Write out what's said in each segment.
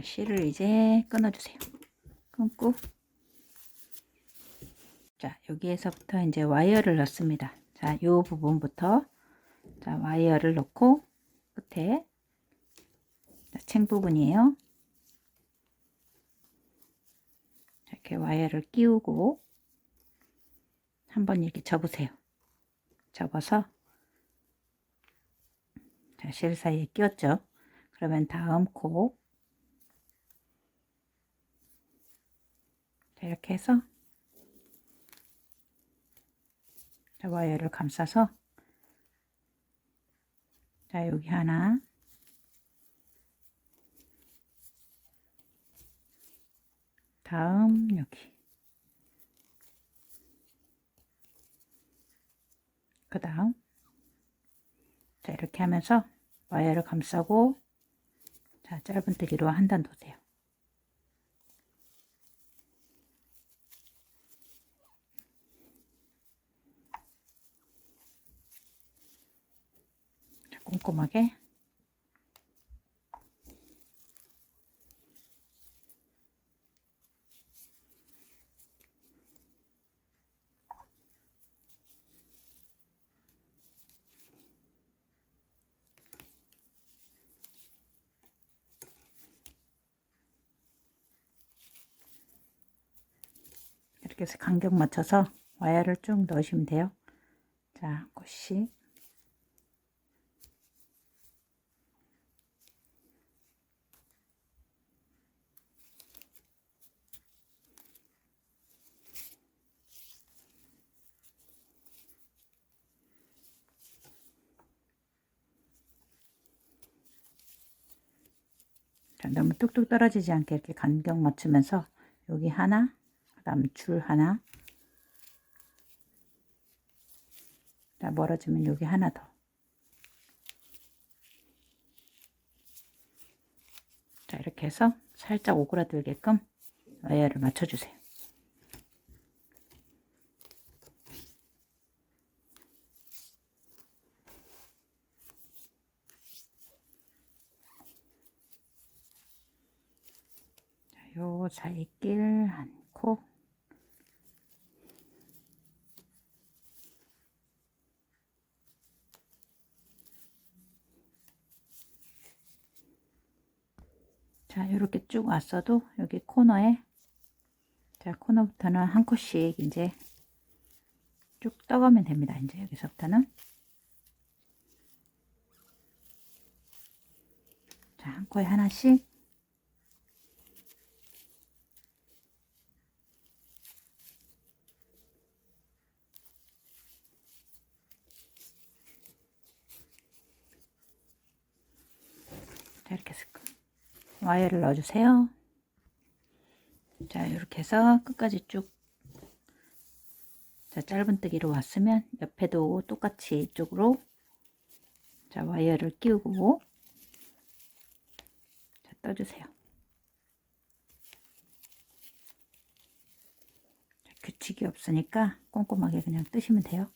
실을 이제 끊어주세요. 끊고, 자, 여기에서부터 이제 와이어를 넣습니다. 자, 요 부분부터, 자, 와이어를 넣고, 끝에, 자, 챙 부분이에요. 자, 이렇게 와이어를 끼우고, 한번 이렇게 접으세요. 접어서, 자, 실 사이에 끼웠죠. 그러면 다음 코, 자, 이렇게 해서, 자, 와이어를 감싸서, 자, 여기 하나, 다음 여기, 그 다음, 자, 이렇게 하면서 와이어를 감싸고, 자, 짧은뜨기로 한 단 도세요. 자, 꼼꼼하게. 이렇게 해서 간격 맞춰서 와이어를 쭉 넣으시면 돼요. 자, 한 곳씩. 자, 너무 뚝뚝 떨어지지 않게 이렇게 간격 맞추면서 여기 하나, 그 다음 줄 하나, 자, 멀어지면 여기 하나 더. 자, 이렇게 해서 살짝 오그라들게끔 와이어를 맞춰주세요. 자, 요 사이길 않고, 자, 이렇게 쭉 왔어도 여기 코너에, 자, 코너부터는 한 컷씩 이제 쭉 떠가면 됩니다. 이제 여기서부터는. 자, 한 코에 하나씩. 자, 이렇게 해서 와이어를 넣어주세요. 자, 이렇게 해서 끝까지 쭉, 자, 짧은뜨기로 왔으면 옆에도 똑같이 이쪽으로, 자, 와이어를 끼우고, 자, 떠주세요. 자, 규칙이 없으니까 꼼꼼하게 그냥 뜨시면 돼요.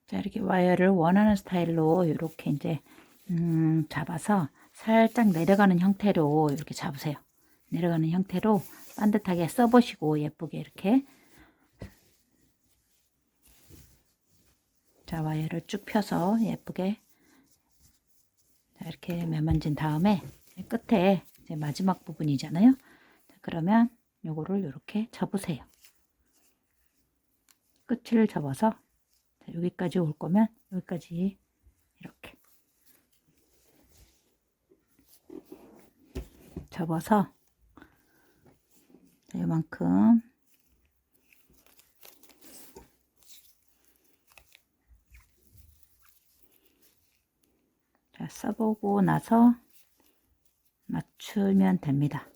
자, 이렇게 와이어를 원하는 스타일로 이렇게 이제 잡아서 살짝 내려가는 형태로 이렇게 잡으세요. 내려가는 형태로 반듯하게 써보시고 예쁘게 이렇게, 자, 와이어를 쭉 펴서 예쁘게, 자, 이렇게 매만진 다음에 끝에 이제 마지막 부분이잖아요. 자, 그러면 요거를 이렇게 접으세요. 끝을 접어서, 자, 여기까지 올 거면 여기까지 이렇게 접어서, 자, 요만큼, 자, 써보고 나서 맞추면 됩니다.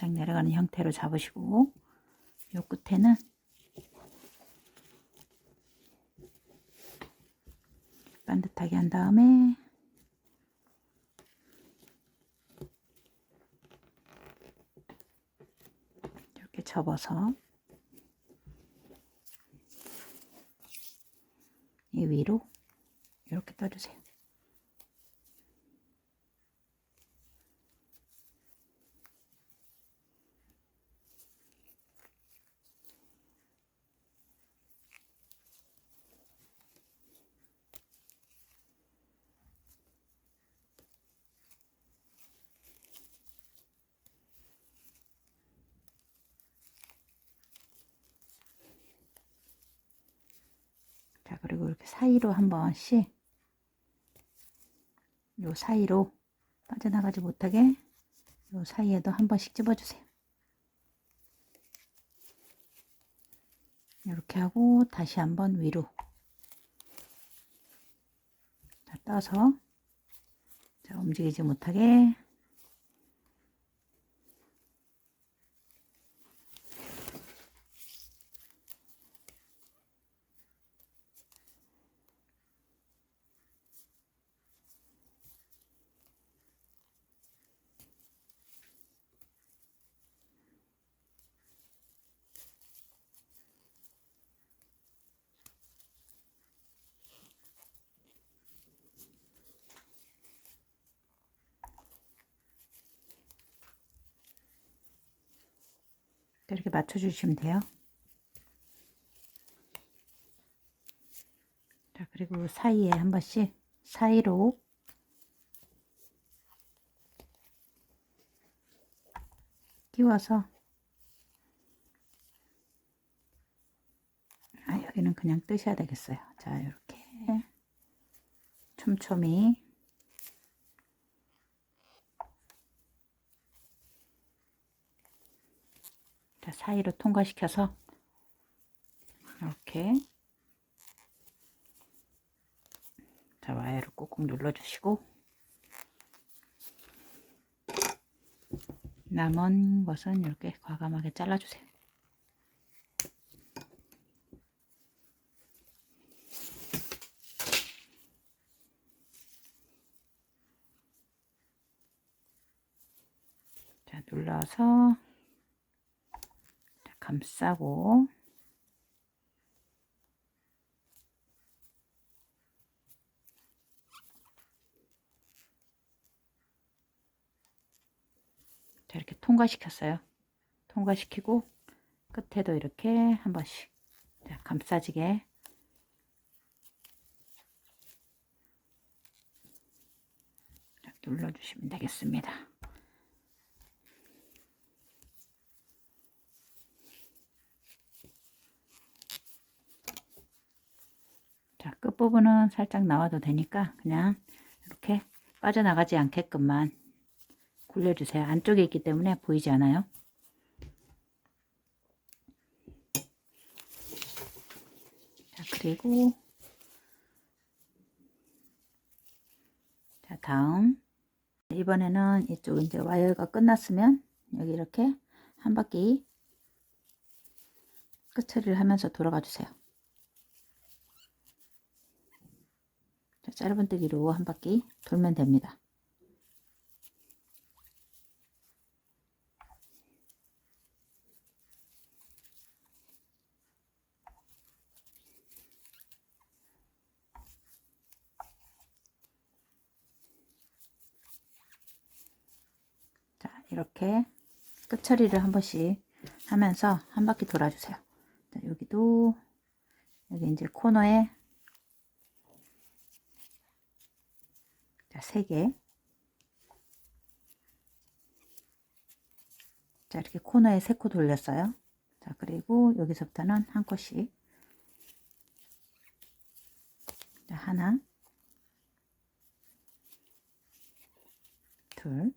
살짝 내려가는 형태로 잡으시고, 요 끝에는 반듯하게 한 다음에 이렇게 접어서 이 위로 이렇게 떠주세요. 자, 그리고 이렇게 사이로 한 번씩, 요 사이로 빠져나가지 못하게 요 사이에도 한 번씩 집어주세요. 이렇게 하고 다시 한번 위로 자, 떠서 자, 움직이지 못하게 이렇게 맞춰주시면 돼요. 자, 그리고 사이에 한 번씩 사이로 끼워서 여기는 그냥 뜨셔야 되겠어요. 자, 이렇게 촘촘히 자, 사이로 통과시켜서 이렇게 자, 와이어를 꾹꾹 눌러주시고 남은 것은 이렇게 과감하게 잘라주세요. 자, 눌러서 자, 감싸고 자, 이렇게 통과시켰어요. 통과시키고 끝에도 이렇게 한 번씩 자, 감싸지게 자, 눌러주시면 되겠습니다. 자, 끝부분은 살짝 나와도 되니까 그냥 이렇게 빠져나가지 않게끔만 굴려주세요. 안쪽에 있기 때문에 보이지 않아요. 자, 그리고 자, 다음 이번에는 이쪽 이제 와이어가 끝났으면 여기 이렇게 한 바퀴 끝처리를 하면서 돌아가 주세요. 자, 짧은뜨기로 한 바퀴 돌면 됩니다. 자, 이렇게 끝처리를 한 번씩 하면서 한 바퀴 돌아주세요. 자, 여기도 여기 이제 코너에 자, 3개 자, 이렇게 코너에 3코 돌렸어요. 자, 그리고 여기서부터는 한 코씩 자, 하나 둘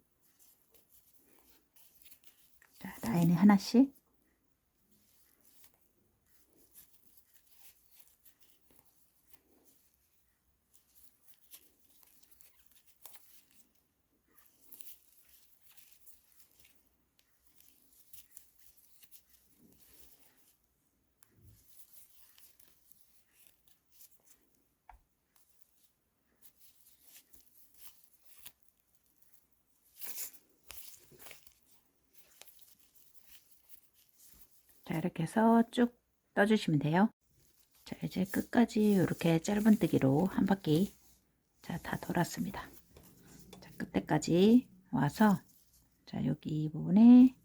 자, 라인에 하나씩 이렇게 해서 쭉 떠주시면 돼요. 자, 이제 끝까지 이렇게 짧은뜨기로 한 바퀴 다 돌았습니다. 자, 끝에까지 와서 자, 여기 이 부분에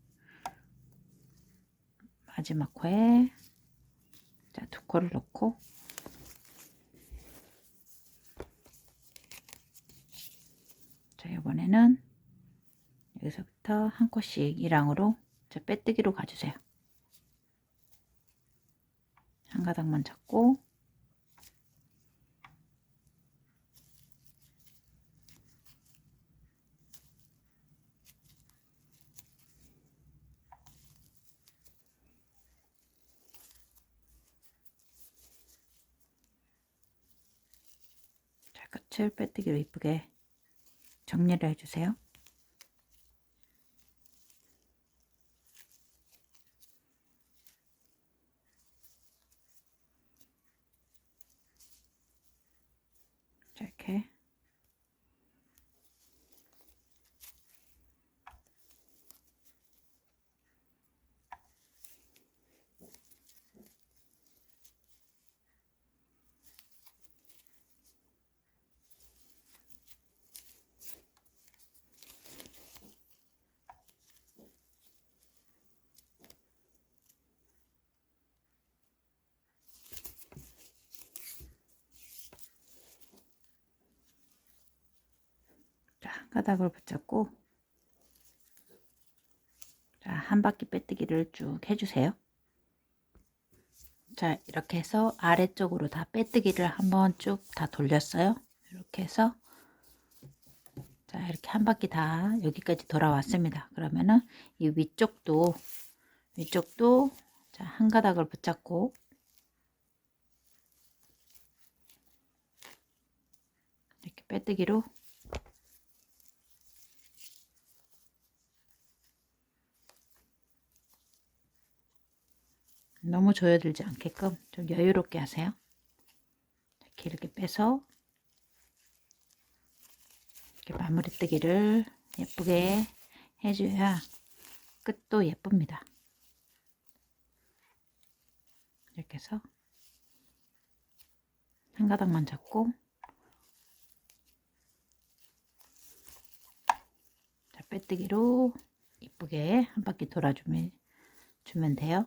마지막 코에 자, 두 코를 넣고 자, 이번에는 여기서부터 한 코씩 이랑으로 자, 빼뜨기로 가주세요. 한 가닥만 잡고 자, 끝을 빼뜨기로 이쁘게 정리를 해주세요. 자, 이렇게 자, 한 가닥을 붙잡고 자, 한 바퀴 빼뜨기를 쭉 해주세요. 자, 이렇게 해서 아래쪽으로 다 빼뜨기를 한번 쭉 다 돌렸어요. 이렇게 해서 자, 이렇게 한 바퀴 다 여기까지 돌아왔습니다. 그러면은 이 위쪽도 자, 한 가닥을 붙잡고 이렇게 빼뜨기로 너무 조여들지 않게끔 좀 여유롭게 하세요. 이렇게 빼서 이렇게 마무리 뜨기를 예쁘게 해줘야 끝도 예쁩니다. 이렇게 해서 한 가닥만 잡고 자, 빼뜨기로 이쁘게 한 바퀴 돌아주면 돼요.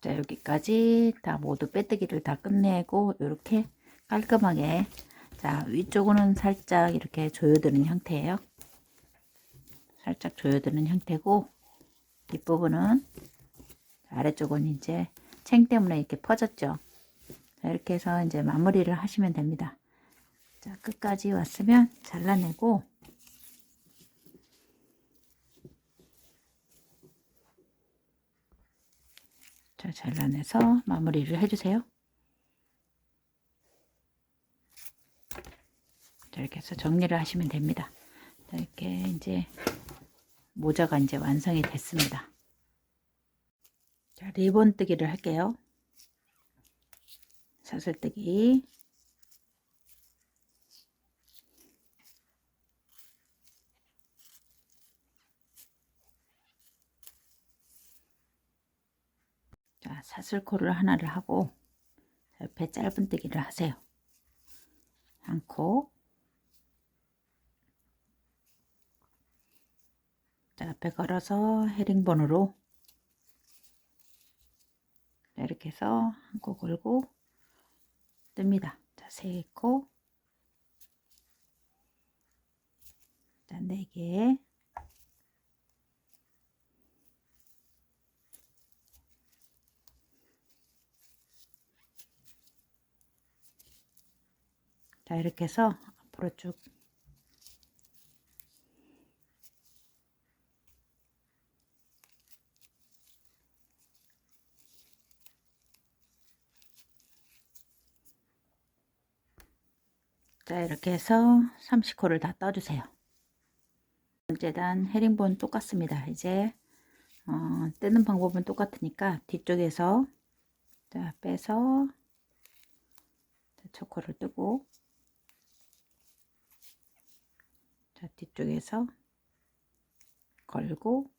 자, 여기까지 다 모두 빼뜨기를 다 끝내고 이렇게 깔끔하게 자, 위쪽은 살짝 이렇게 조여드는 형태예요. 살짝 조여드는 형태고 뒷부분은 아래쪽은 이제 챙 때문에 이렇게 퍼졌죠. 자, 이렇게 해서 이제 마무리를 하시면 됩니다. 자, 끝까지 왔으면 잘라내고 자, 잘라내서 마무리를 해주세요. 자, 이렇게 해서 정리를 하시면 됩니다. 자, 이렇게 이제 모자가 이제 완성이 됐습니다. 자, 리본 뜨기를 할게요. 사슬뜨기 자, 사슬코를 하나를 하고 옆에 짧은뜨기를 하세요. 한 코 자, 앞에 걸어서 헤링본으로 이렇게 해서 한 코 걸고 뜹니다. 자, 3코 자, 4개 자, 이렇게 해서 앞으로 쭉 자, 이렇게 해서 30코를 다 떠주세요. 번째 단 헤링본 똑같습니다. 이제 뜨는 방법은 똑같으니까 뒤쪽에서 자 빼서 첫 코를 뜨고, 자 뒤쪽에서 걸고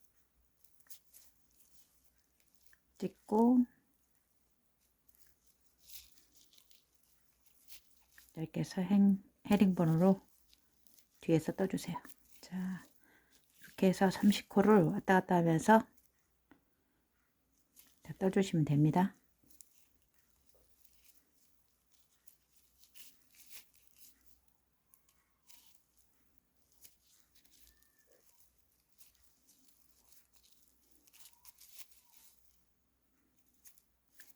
찍고, 이렇게 해서 헤링본으로 뒤에서 떠주세요. 자, 이렇게 해서 30코를 왔다 갔다 하면서 떠주시면 됩니다.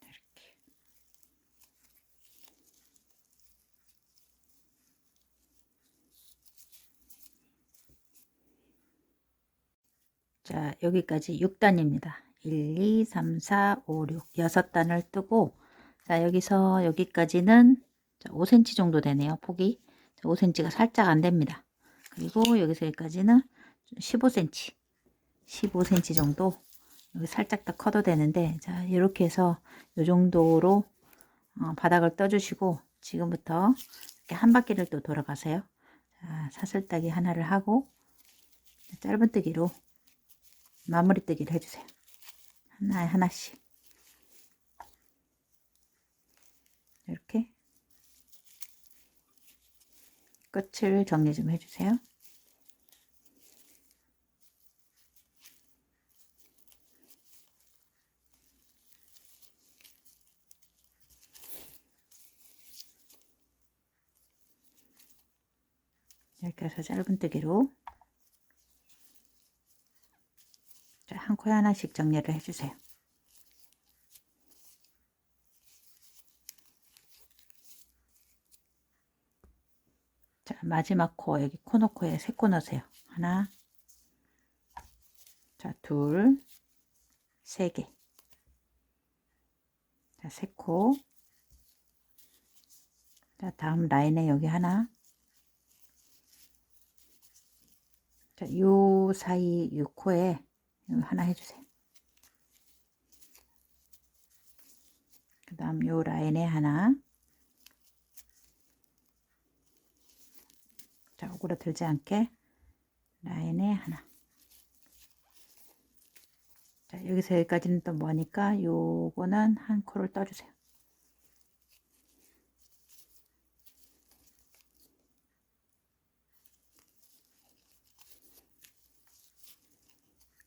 이렇게. 자, 여기까지 6단입니다. 1, 2, 3, 4, 5, 6, 6단을 뜨고, 자, 여기서 여기까지는 5cm 정도 되네요. 폭이 5cm가 살짝 안 됩니다. 그리고 여기서 여기까지는 15cm 15cm 정도, 여기 살짝 더 커도 되는데, 자 이렇게 해서 이 정도로 바닥을 떠주시고, 지금부터 이렇게 한 바퀴를 또 돌아가세요. 자, 사슬따기 하나를 하고 짧은뜨기로 마무리 뜨기를 해주세요. 하나씩 이렇게 끝을 정리 좀 해주세요. 이렇게 해서 짧은뜨기로 한 코에 하나씩 정리를 해주세요. 자, 마지막 코, 여기 코너코에 3코 넣으세요. 하나, 자, 둘, 3개. 자, 3코. 자, 다음 라인에 여기 하나. 자, 요 사이 6코에 여기 하나 해주세요. 그 다음 요 라인에 하나. 자, 오그라들지 않게 라인에 하나. 자, 여기서 여기까지는 또 뭐니까 요거는 한 코를 떠주세요.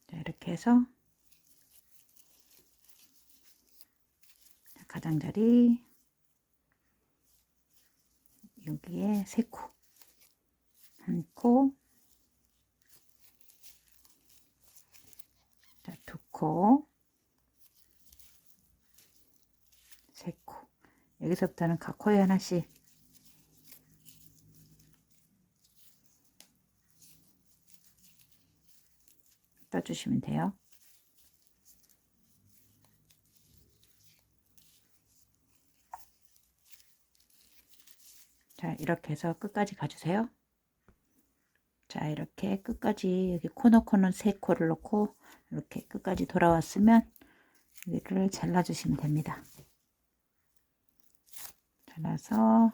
자, 이렇게 해서 가장자리 여기에 3코, 한 코, 자, 2코, 3코. 여기서부터는 각 코에 하나씩 떠주시면 돼요. 자, 이렇게 해서 끝까지 가주세요. 자, 이렇게 끝까지 여기 코너코는 3코를 넣고 이렇게 끝까지 돌아왔으면 여기를 잘라주시면 됩니다. 잘라서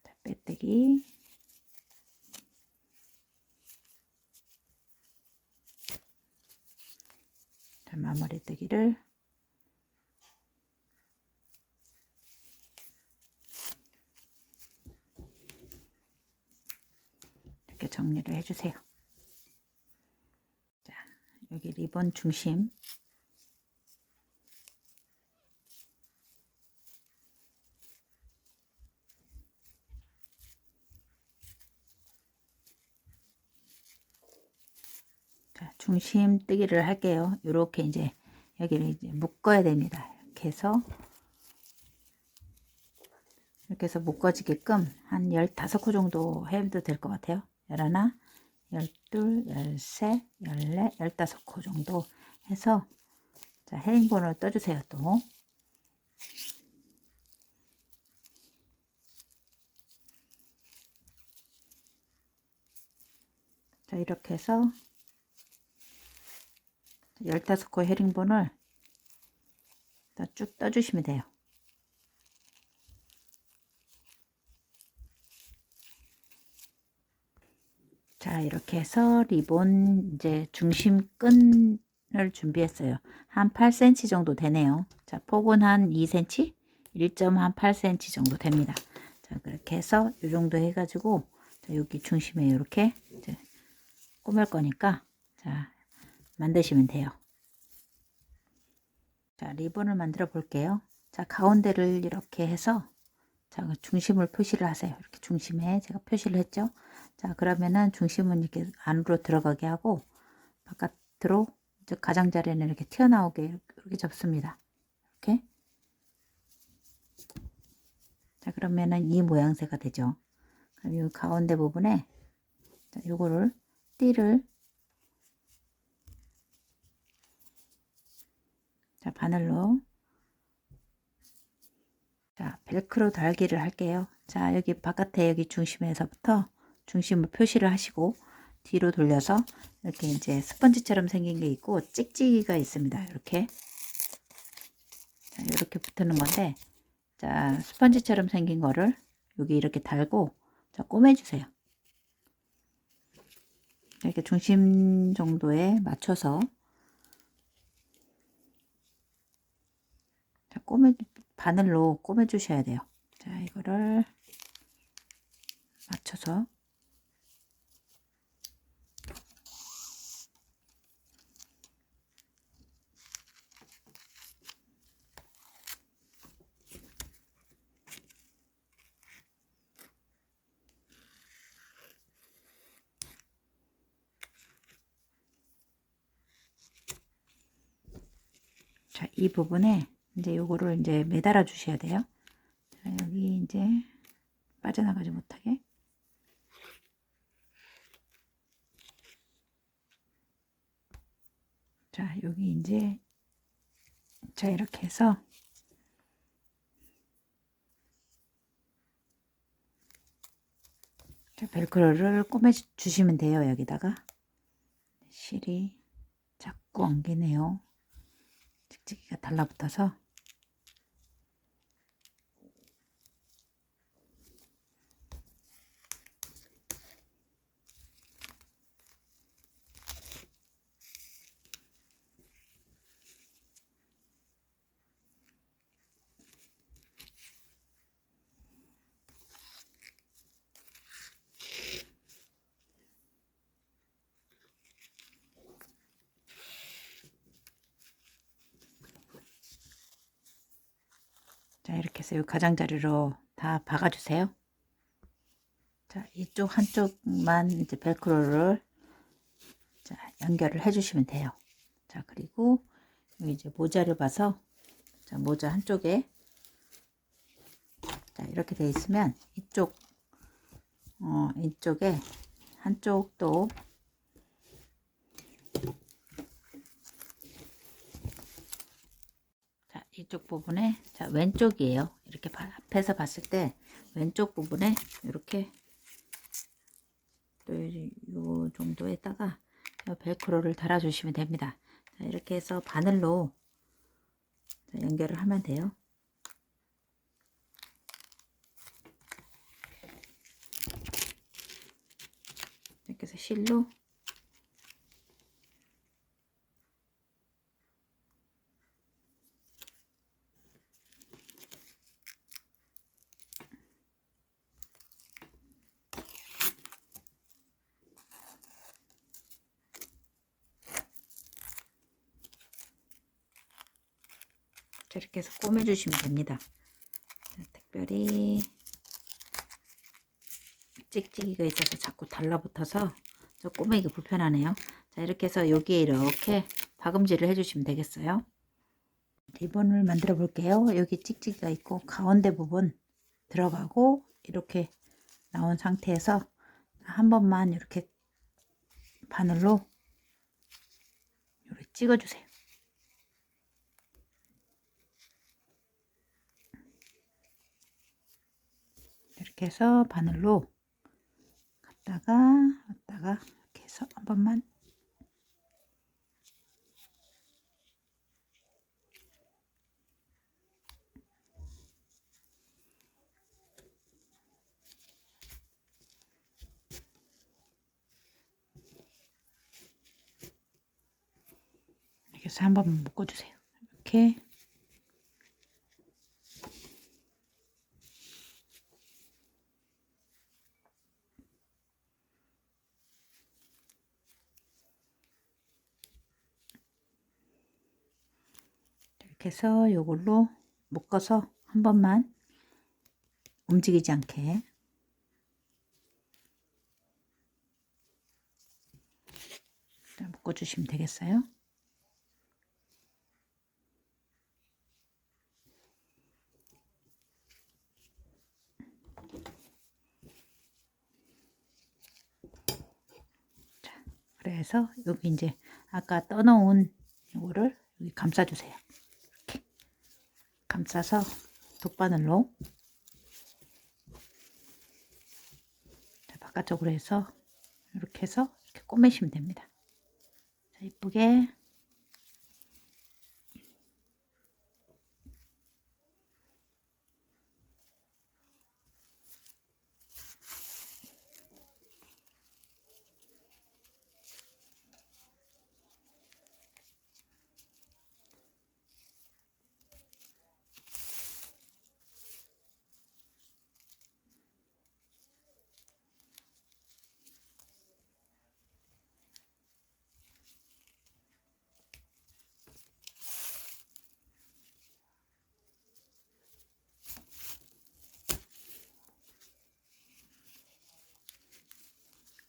자, 빼뜨기, 자, 마무리 뜨기를 이렇게 정리를 해주세요. 자, 여기 리본 중심 중심 뜨기를 할게요. 이렇게 이제 여기를 이제 묶어야 됩니다. 이렇게 해서 묶어지게끔 한 15코 정도 해도 될 것 같아요. 11, 12, 13, 14, 15코 정도 해서 자, 헤링본을 떠주세요. 또 자, 이렇게 해서 15코 헤링본을 쭉 떠주시면 돼요. 자, 이렇게 해서 리본 이제 중심 끈을 준비했어요. 한 8cm 정도 되네요. 자, 폭은 한 2cm, 1.8cm 정도 됩니다. 자, 그렇게 해서 이 정도 해가지고, 자, 여기 중심에 이렇게 이제 꾸밀 거니까, 자, 만드시면 돼요. 자, 리본을 만들어 볼게요. 자, 가운데를 이렇게 해서, 자, 중심을 표시를 하세요. 이렇게 중심에 제가 표시를 했죠. 자, 그러면은 중심은 이렇게 안으로 들어가게 하고, 바깥으로, 이제 가장자리는 이렇게 튀어나오게 이렇게 접습니다. 이렇게. 자, 그러면은 이 모양새가 되죠. 그럼 이 가운데 부분에, 자, 요거를, 띠를, 자, 바늘로, 자, 벨크로 달기를 할게요. 자, 여기 바깥에 여기 중심에서부터 중심을 표시를 하시고, 뒤로 돌려서 이렇게 이제 스펀지처럼 생긴 게 있고 찍찍이가 있습니다. 이렇게. 자, 이렇게 붙는 건데, 자, 스펀지처럼 생긴 거를 여기 이렇게 달고, 자, 꼬매주세요. 이렇게 중심 정도에 맞춰서, 자, 바늘로 꼬매주셔야 돼요. 자, 이거를 맞춰서, 자, 이 부분에 이제 요거를 이제 매달아 주셔야 돼요. 자, 여기 이제 빠져나가지 못하게. 자, 여기 이제, 자, 이렇게 해서, 자, 벨크로를 꼬매 주시면 돼요. 여기다가. 실이 자꾸 엉기네요. 찍찍이가 달라붙어서. 자, 이렇게 해서 이 가장자리로 다 박아주세요. 자, 이쪽 한쪽만 이제 벨크로를, 자, 연결을 해주시면 돼요. 자, 그리고 여기 이제 모자를 봐서, 자, 모자 한쪽에, 자, 이렇게 돼 있으면 이쪽에 한쪽도, 자, 이쪽 부분에, 자, 왼쪽이에요. 이렇게 앞에서 봤을 때 왼쪽 부분에 이렇게 또 요 정도에다가 벨크로를 달아주시면 됩니다. 자, 이렇게 해서 바늘로, 자, 연결을 하면 돼요. 이렇게 해서 실로, 자, 이렇게 해서 꼬매주시면 됩니다. 자, 특별히 찍찍이가 있어서 자꾸 달라붙어서 저 꼬매기 불편하네요. 자, 이렇게 해서 여기에 이렇게 박음질을 해주시면 되겠어요. 리본을 만들어 볼게요. 여기 찍찍이가 있고 가운데 부분 들어가고 이렇게 나온 상태에서 한 번만 이렇게 바늘로 이렇게 찍어주세요. 이렇게 해서 바늘로 갔다가 왔다가 이렇게 해서 한 번만 이렇게 해서 한 번만 묶어주세요. 이렇게 이렇게 해서 이걸로 묶어서 한 번만 움직이지 않게 묶어주시면 되겠어요. 자, 그래서 여기 이제 아까 떠놓은 이거를 여기 감싸주세요. 이렇게 감싸서 돗바늘로 바깥쪽으로 해서 이렇게 해서 이렇게 꼬매시면 됩니다. 자, 이쁘게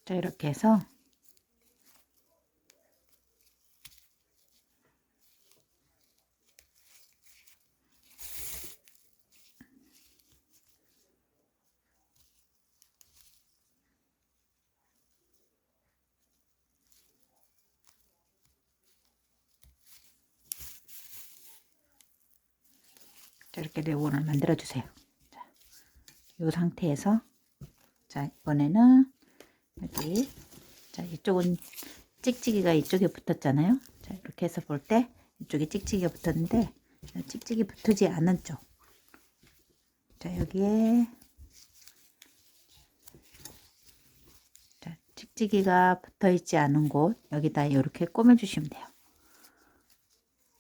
자 이렇게 해서 이렇게 리본을 만들어 주세요. 자, 이 상태에서 자 이번에는 여기 자 이쪽은 찍찍이가 이쪽에 붙었잖아요. 자 이렇게 해서 볼 때 이쪽에 찍찍이가 붙었는데 찍찍이 붙지 않은 쪽. 자 여기에 자, 찍찍이가 붙어 있지 않은 곳 여기다 이렇게 꼬매 주시면 돼요.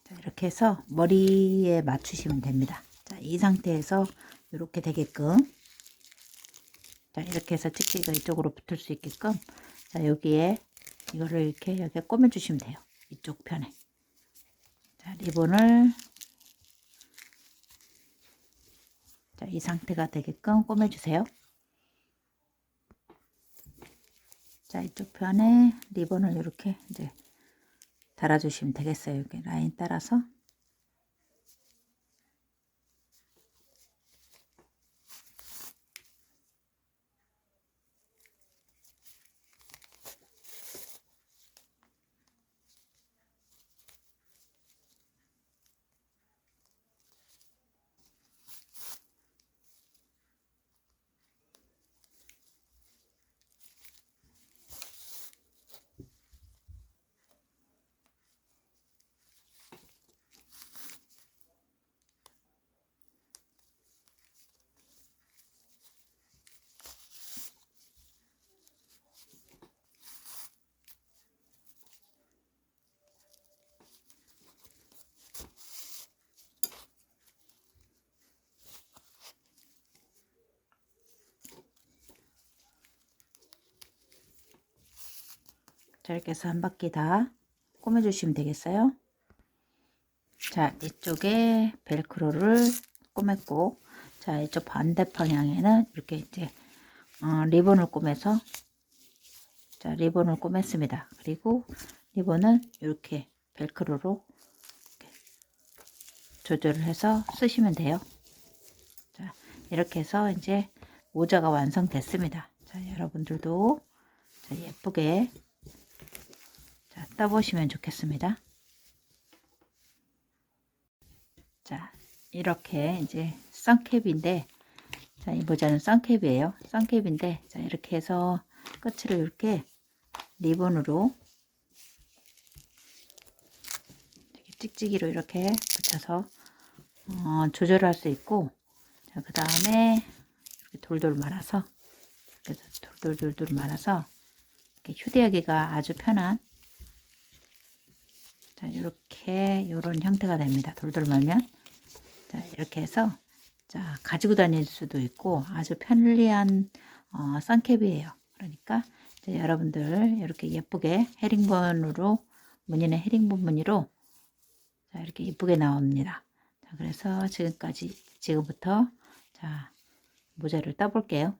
자, 이렇게 해서 머리에 맞추시면 됩니다. 자, 이 상태에서 이렇게 되게끔 자 이렇게 해서 찍찍이가 이쪽으로 붙을 수 있게끔 자 여기에 이거를 이렇게 여기에 꼬매 주시면 돼요. 이쪽 편에 자 리본을 자, 이 상태가 되게끔 꼬매 주세요. 자 이쪽 편에 리본을 이렇게 이제 달아 주시면 되겠어요. 이렇게 라인 따라서 자 이렇게 해서 한 바퀴 다 꼬매 주시면 되겠어요. 자 이쪽에 벨크로를 꼬맸고 자 이쪽 반대 방향에는 이렇게 이제 리본을 꼬매서 자 리본을 꼬맸습니다. 그리고 리본은 이렇게 벨크로로 이렇게 조절을 해서 쓰시면 돼요. 자 이렇게 해서 이제 모자가 완성됐습니다. 자 여러분들도 자, 예쁘게 자, 떠보시면 좋겠습니다. 자 이렇게 이제 선캡인데 자, 이 모자는 선캡이에요. 선캡인데 자 이렇게 해서 끝을 이렇게 리본으로 이렇게 찍찍이로 이렇게 붙여서 조절할 수 있고, 자, 그 다음에 이렇게 돌돌 말아서, 그래서 돌돌돌돌 말아서 이렇게 휴대하기가 아주 편한, 자, 이렇게 요런 형태가 됩니다. 돌돌 말면, 자, 이렇게 해서, 자, 가지고 다닐 수도 있고 아주 편리한 선캡이에요. 그러니까 이제 여러분들 이렇게 예쁘게 헤링본으로, 무늬는 헤링본 무늬로, 자, 이렇게 예쁘게 나옵니다. 자, 그래서 지금부터 자, 모자를 떠볼게요.